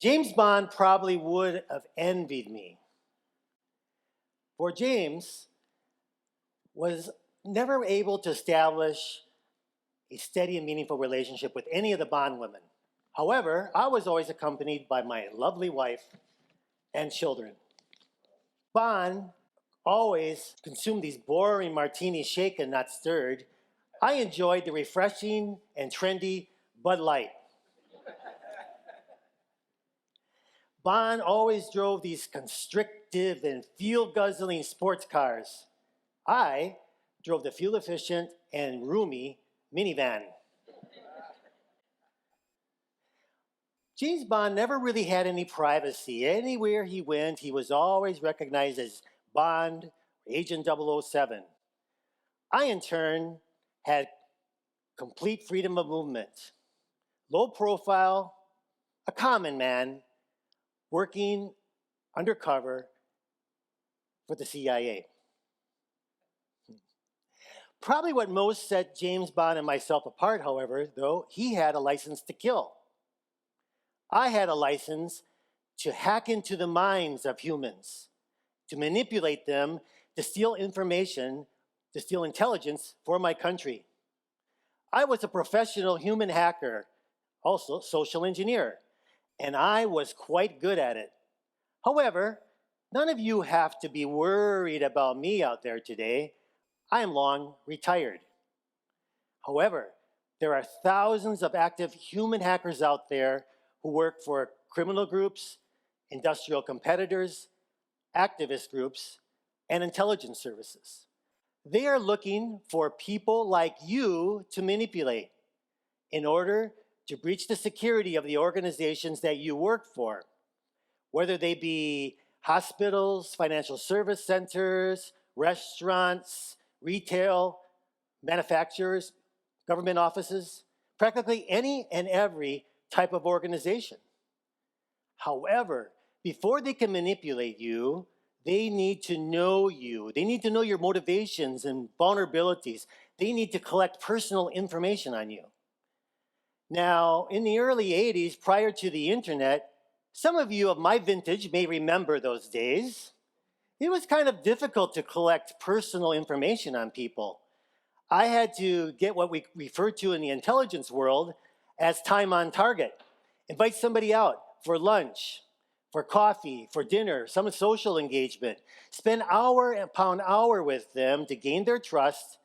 James Bond probably would have envied me. For James was never able to establish a steady and meaningful relationship with any of the Bond women. However, I was always accompanied by my lovely wife and children. Bond always consumed these boring martinis shaken, not stirred. I enjoyed the refreshing and trendy Bud Light. Bond always drove these constrictive and fuel-guzzling sports cars. I drove the fuel-efficient and roomy minivan. James Bond never really had any privacy. Anywhere he went, he was always recognized as Bond, Agent 007. I, in turn, had complete freedom of movement. Low profile, a common man, working undercover for the CIA. Probably what most set James Bond and myself apart, however, though, he had a license to kill. I had a license to hack into the minds of humans, to manipulate them, to steal information, to steal intelligence for my country. I was a professional human hacker, also social engineer, and I was quite good at it. However, none of you have to be worried about me out there today. I am long retired. However, there are thousands of active human hackers out there who work for criminal groups, industrial competitors, activist groups, and intelligence services. They are looking for people like you to manipulate in order to breach the security of the organizations that you work for, whether they be hospitals, financial service centers, restaurants, retail, manufacturers, government offices, practically any and every type of organization. However, before they can manipulate you, they need to know you. They need to know your motivations and vulnerabilities. They need to collect personal information on you. Now, in the early 80s, prior to the internet, some of you of my vintage may remember those days. It was kind of difficult to collect personal information on people. I had to get what we refer to in the intelligence world as time on target. Invite somebody out for lunch, for coffee, for dinner, some social engagement. Spend hour upon hour with them to gain their trust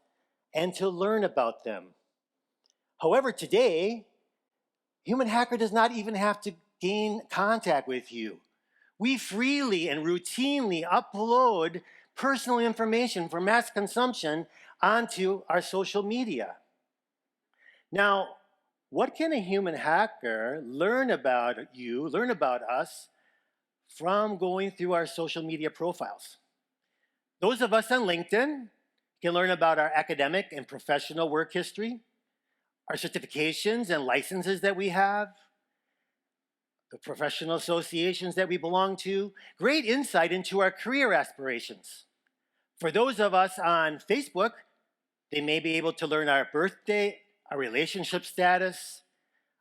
and to learn about them. However, today, human hacker does not even have to gain contact with you. We freely and routinely upload personal information for mass consumption onto our social media. Now, what can a human hacker learn about you, learn about us, from going through our social media profiles? Those of us on LinkedIn can learn about our academic and professional work history, our certifications and licenses that we have, the professional associations that we belong to, great insight into our career aspirations. For those of us on Facebook, they may be able to learn our birthday, our relationship status,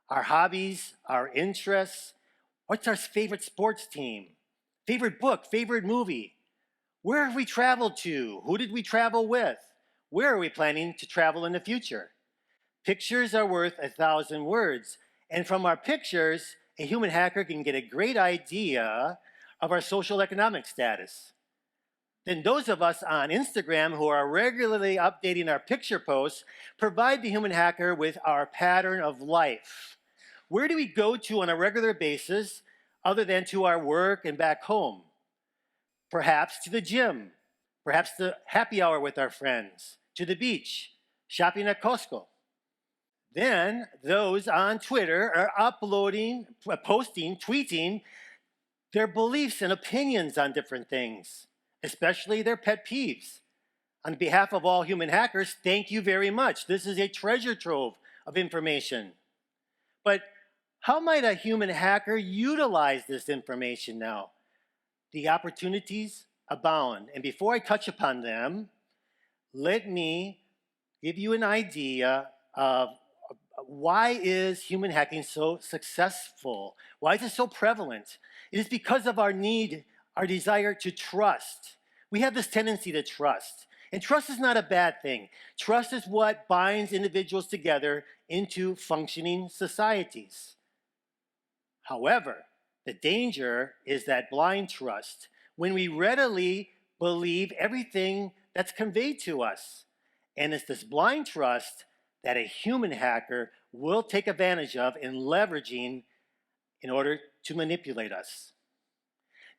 our hobbies, our interests. What's our favorite sports team? Favorite book, favorite movie? Where have we traveled to? Who did we travel with? Where are we planning to travel in the future? Pictures are worth 1,000 words. And from our pictures, a human hacker can get a great idea of our social economic status. Then those of us on Instagram who are regularly updating our picture posts provide the human hacker with our pattern of life. Where do we go to on a regular basis other than to our work and back home? Perhaps to the gym, perhaps the happy hour with our friends, to the beach, shopping at Costco. Then those on Twitter are uploading, posting, tweeting their beliefs and opinions on different things, especially their pet peeves. On behalf of all human hackers, thank you very much. This is a treasure trove of information. But how might a human hacker utilize this information now? The opportunities abound. And before I touch upon them, let me give you an idea of Why is human hacking so successful? Why is it so prevalent? It is because of our need, our desire to trust. We have this tendency to trust. And trust is not a bad thing. Trust is what binds individuals together into functioning societies. However, the danger is that blind trust, when we readily believe everything that's conveyed to us. And it's this blind trust that a human hacker will take advantage of in leveraging in order to manipulate us.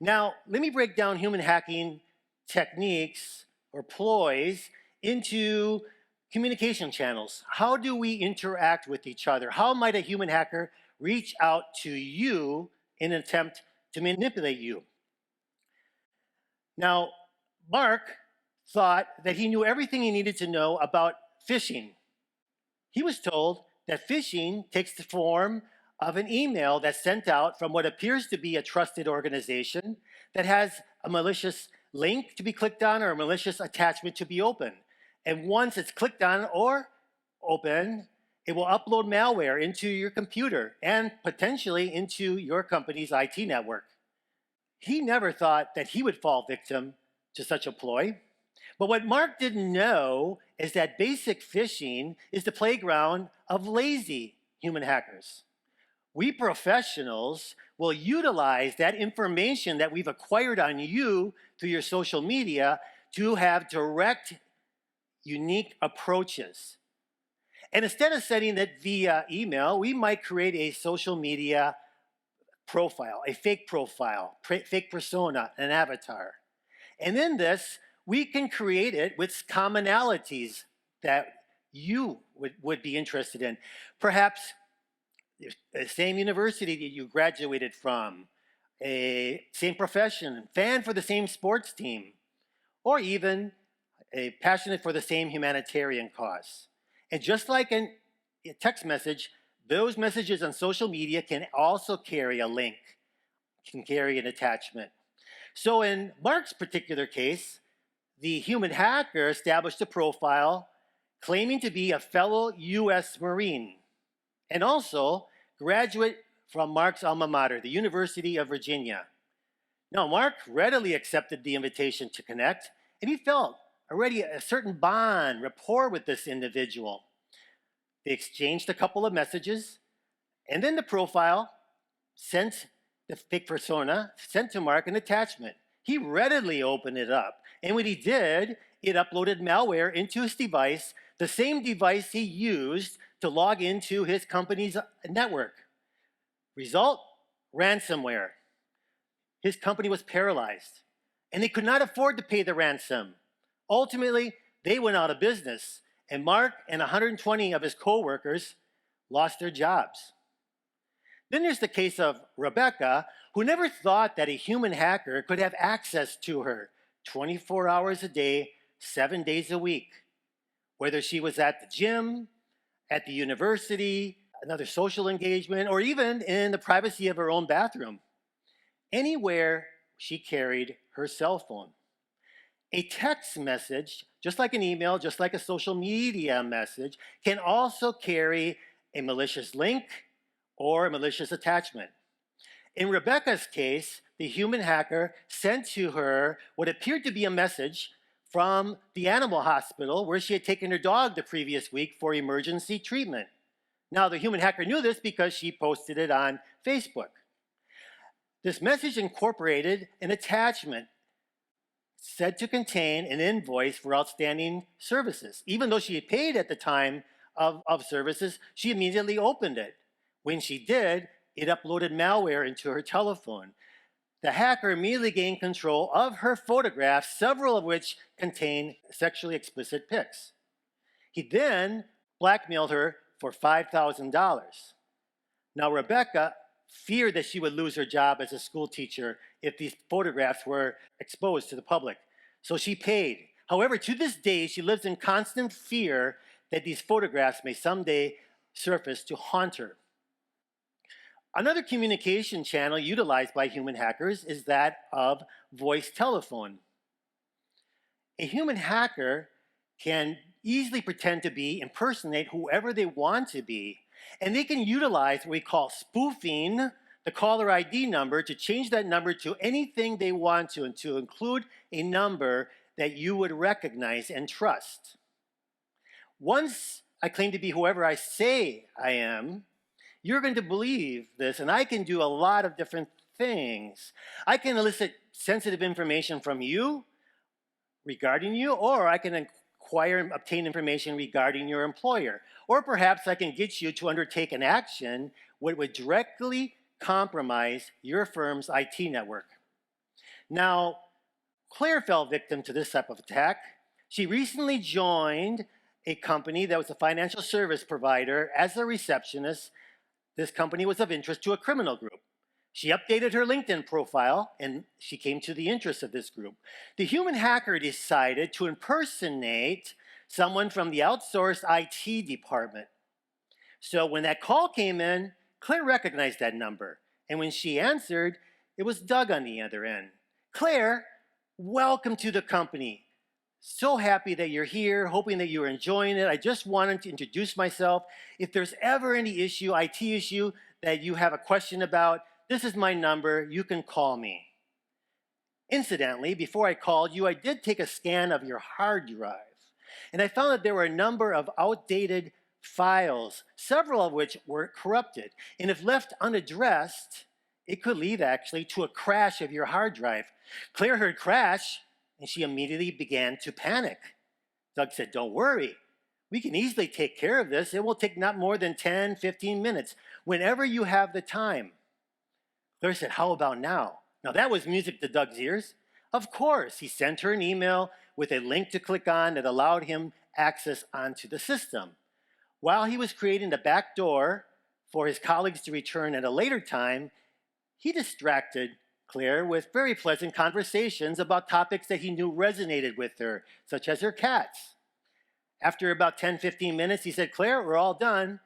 Now, let me break down human hacking techniques or ploys into communication channels. How do we interact with each other? How might a human hacker reach out to you in an attempt to manipulate you? Now, Mark thought that he knew everything he needed to know about phishing. He was told that phishing takes the form of an email that's sent out from what appears to be a trusted organization that has a malicious link to be clicked on or a malicious attachment to be opened. And once it's clicked on or open, it will upload malware into your computer and potentially into your company's IT network. He never thought that he would fall victim to such a ploy. But what Mark didn't know is that basic phishing is the playground of lazy human hackers. We professionals will utilize that information that we've acquired on you through your social media to have direct, unique approaches. And instead of sending it via email, we might create a social media profile, a fake profile, fake persona, an avatar. And in this, we can create it with commonalities that you would be interested in. Perhaps the same university that you graduated from, a same profession, fan for the same sports team, or even a passionate for the same humanitarian cause. And just like a text message, those messages on social media can also carry a link, can carry an attachment. So in Mark's particular case, the human hacker established a profile claiming to be a fellow US Marine and also graduate from Mark's alma mater, the University of Virginia. Now, Mark readily accepted the invitation to connect, and he felt already a certain bond, rapport with this individual. They exchanged a couple of messages, and then the profile sent the fake persona, sent to Mark an attachment. He readily opened it up, and when he did, it uploaded malware into his device, the same device he used to log into his company's network. Result, ransomware. His company was paralyzed, and they could not afford to pay the ransom. Ultimately, they went out of business, and Mark and 120 of his co-workers lost their jobs. Then there's the case of Rebecca, who never thought that a human hacker could have access to her 24 hours a day, 7 days a week. Whether she was at the gym, at the university, another social engagement, or even in the privacy of her own bathroom. Anywhere she carried her cell phone. A text message, just like an email, just like a social media message, can also carry a malicious link or a malicious attachment. In Rebecca's case, the human hacker sent to her what appeared to be a message from the animal hospital where she had taken her dog the previous week for emergency treatment. Now, the human hacker knew this because she posted it on Facebook. This message incorporated an attachment said to contain an invoice for outstanding services. Even though she had paid at the time of services, she immediately opened it. When she did, it uploaded malware into her telephone. The hacker immediately gained control of her photographs, several of which contain sexually explicit pics. He then blackmailed her for $5,000. Now, Rebecca feared that she would lose her job as a school teacher if these photographs were exposed to the public. So she paid. However, to this day, she lives in constant fear that these photographs may someday surface to haunt her. Another communication channel utilized by human hackers is that of voice telephone. A human hacker can easily pretend to be, impersonate whoever they want to be, And they can utilize what we call spoofing the caller ID number to change that number to anything they want to, and to include a number that you would recognize and trust. Once I claim to be whoever I say I am, you're going to believe this, and I can do a lot of different things. I can elicit sensitive information from you regarding you, or I can acquire and obtain information regarding your employer. Or perhaps I can get you to undertake an action that would directly compromise your firm's IT network. Now, Claire fell victim to this type of attack. She recently joined a company that was a financial service provider as a receptionist. This company was of interest to a criminal group. She updated her LinkedIn profile and she came to the interest of this group. The human hacker decided to impersonate someone from the outsourced IT department. So when that call came in, Claire recognized that number. And when she answered, it was Doug on the other end. Claire, welcome to the company. So happy that you're here, hoping that you're enjoying it. I just wanted to introduce myself. If there's ever any issue, IT issue, that you have a question about, this is my number, you can call me. Incidentally, before I called you, I did take a scan of your hard drive, and I found that there were a number of outdated files, several of which were corrupted. And if left unaddressed, it could lead actually to a crash of your hard drive. Claire heard crash, and she immediately began to panic. Doug said, don't worry. We can easily take care of this. It will take not more than 10, 15 minutes, whenever you have the time. Claire said, how about now? Now that was music to Doug's ears. Of course, he sent her an email with a link to click on that allowed him access onto the system. While he was creating the back door for his colleagues to return at a later time, he distracted Claire with very pleasant conversations about topics that he knew resonated with her, such as her cats. After about 10, 15 minutes, he said, Claire, we're all done.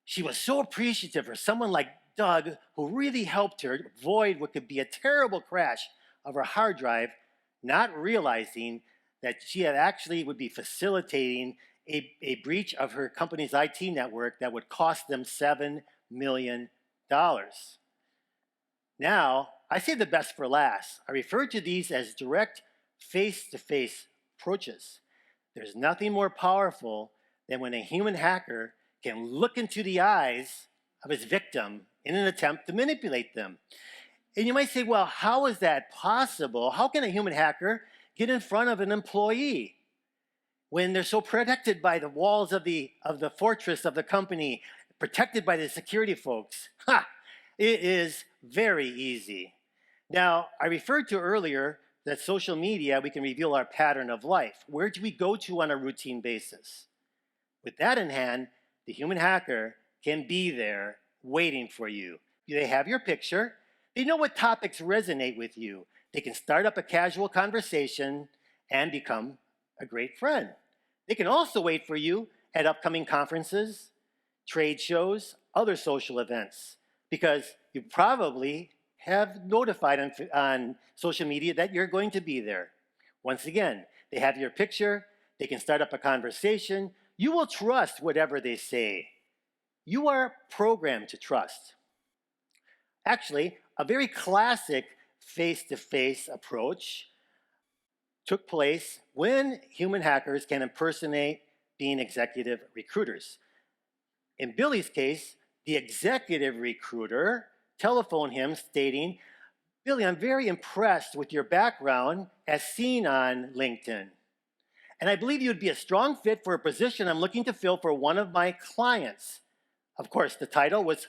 She was so appreciative for someone like Doug, who really helped her avoid what could be a terrible crash of her hard drive, not realizing that she had actually would be facilitating a breach of her company's IT network that would cost them $7 million. Now, I say the best for last. I refer to these as direct face-to-face approaches. There's nothing more powerful than when a human hacker can look into the eyes of his victim in an attempt to manipulate them. And you might say, well, how is that possible? How can a human hacker get in front of an employee when they're so protected by the walls of the fortress of the company, protected by the security folks? It is very easy. Now, I referred to earlier that social media, we can reveal our pattern of life. Where do we go to on a routine basis? With that in hand, the human hacker can be there waiting for you. They have your picture. They know what topics resonate with you. They can start up a casual conversation and become a great friend. They can also wait for you at upcoming conferences, trade shows, other social events, because you probably have notified on social media that you're going to be there. Once again, they have your picture. They can start up a conversation. You will trust whatever they say. You are programmed to trust. Actually, a very classic face-to-face approach took place when human hackers can impersonate being executive recruiters. In Billy's case, the executive recruiter telephoned him stating, Billy, I'm very impressed with your background as seen on LinkedIn. And I believe you'd be a strong fit for a position I'm looking to fill for one of my clients. Of course, the title was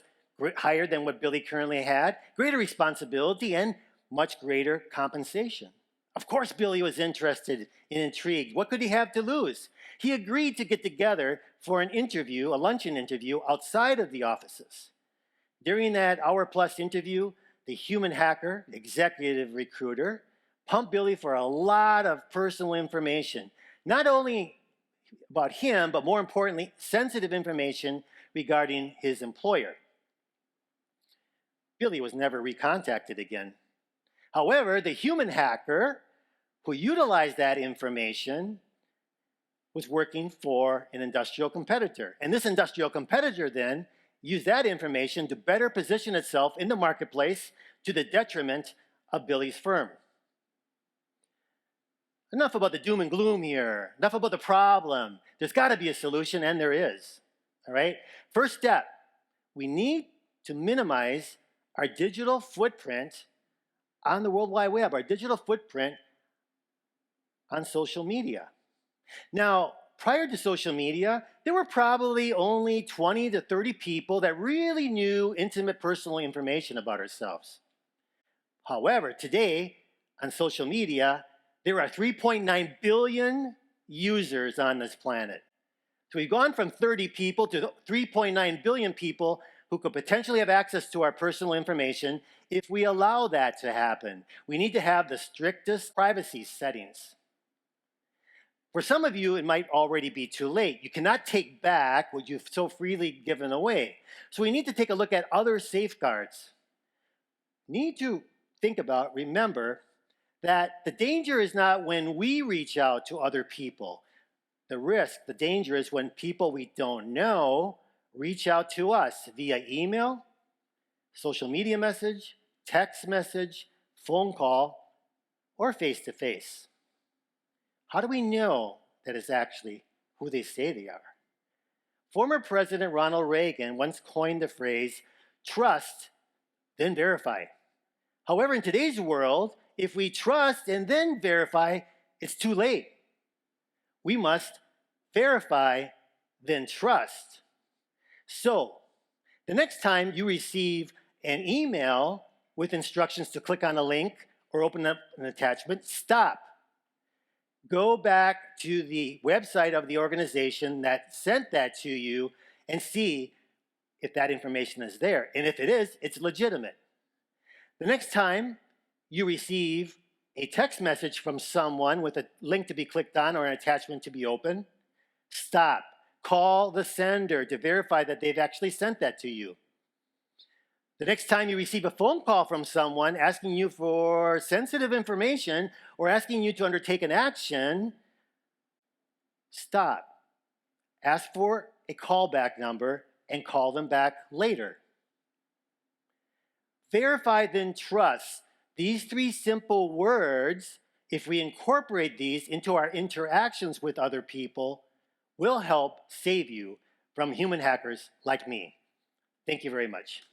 higher than what Billy currently had, greater responsibility, and much greater compensation. Of course, Billy was interested and intrigued. What could he have to lose? He agreed to get together for an interview, a luncheon interview, outside of the offices. During that hour-plus interview, the human hacker, executive recruiter, pumped Billy for a lot of personal information, not only about him, but more importantly, sensitive information regarding his employer. Billy was never recontacted again. However, the human hacker who utilized that information was working for an industrial competitor. And this industrial competitor then use that information to better position itself in the marketplace to the detriment of Billy's firm. Enough about the doom and gloom here. Enough about the problem. There's got to be a solution, and there is. All right? First step, we need to minimize our digital footprint on the World Wide Web, our digital footprint on social media. Now, prior to social media, there were probably only 20 to 30 people that really knew intimate personal information about ourselves. However, today, on social media, there are 3.9 billion users on this planet. So we've gone from 30 people to 3.9 billion people who could potentially have access to our personal information if we allow that to happen. We need to have the strictest privacy settings. For some of you, it might already be too late. You cannot take back what you've so freely given away. So we need to take a look at other safeguards. We need to think about, remember, that the danger is not when we reach out to other people. The risk, the danger is when people we don't know reach out to us via email, social media message, text message, phone call, or face-to-face. How do we know that it's actually who they say they are? Former President Ronald Reagan once coined the phrase, trust, then verify. However, in today's world, if we trust and then verify, it's too late. We must verify, then trust. So, the next time you receive an email with instructions to click on a link or open up an attachment, stop. Go back to the website of the organization that sent that to you and see if that information is there. And if it is, it's legitimate. The next time you receive a text message from someone with a link to be clicked on or an attachment to be opened, stop. Call the sender to verify that they've actually sent that to you. The next time you receive a phone call from someone asking you for sensitive information or asking you to undertake an action, stop. Ask for a callback number and call them back later. Verify, then trust. These three simple words, if we incorporate these into our interactions with other people, will help save you from human hackers like me. Thank you very much.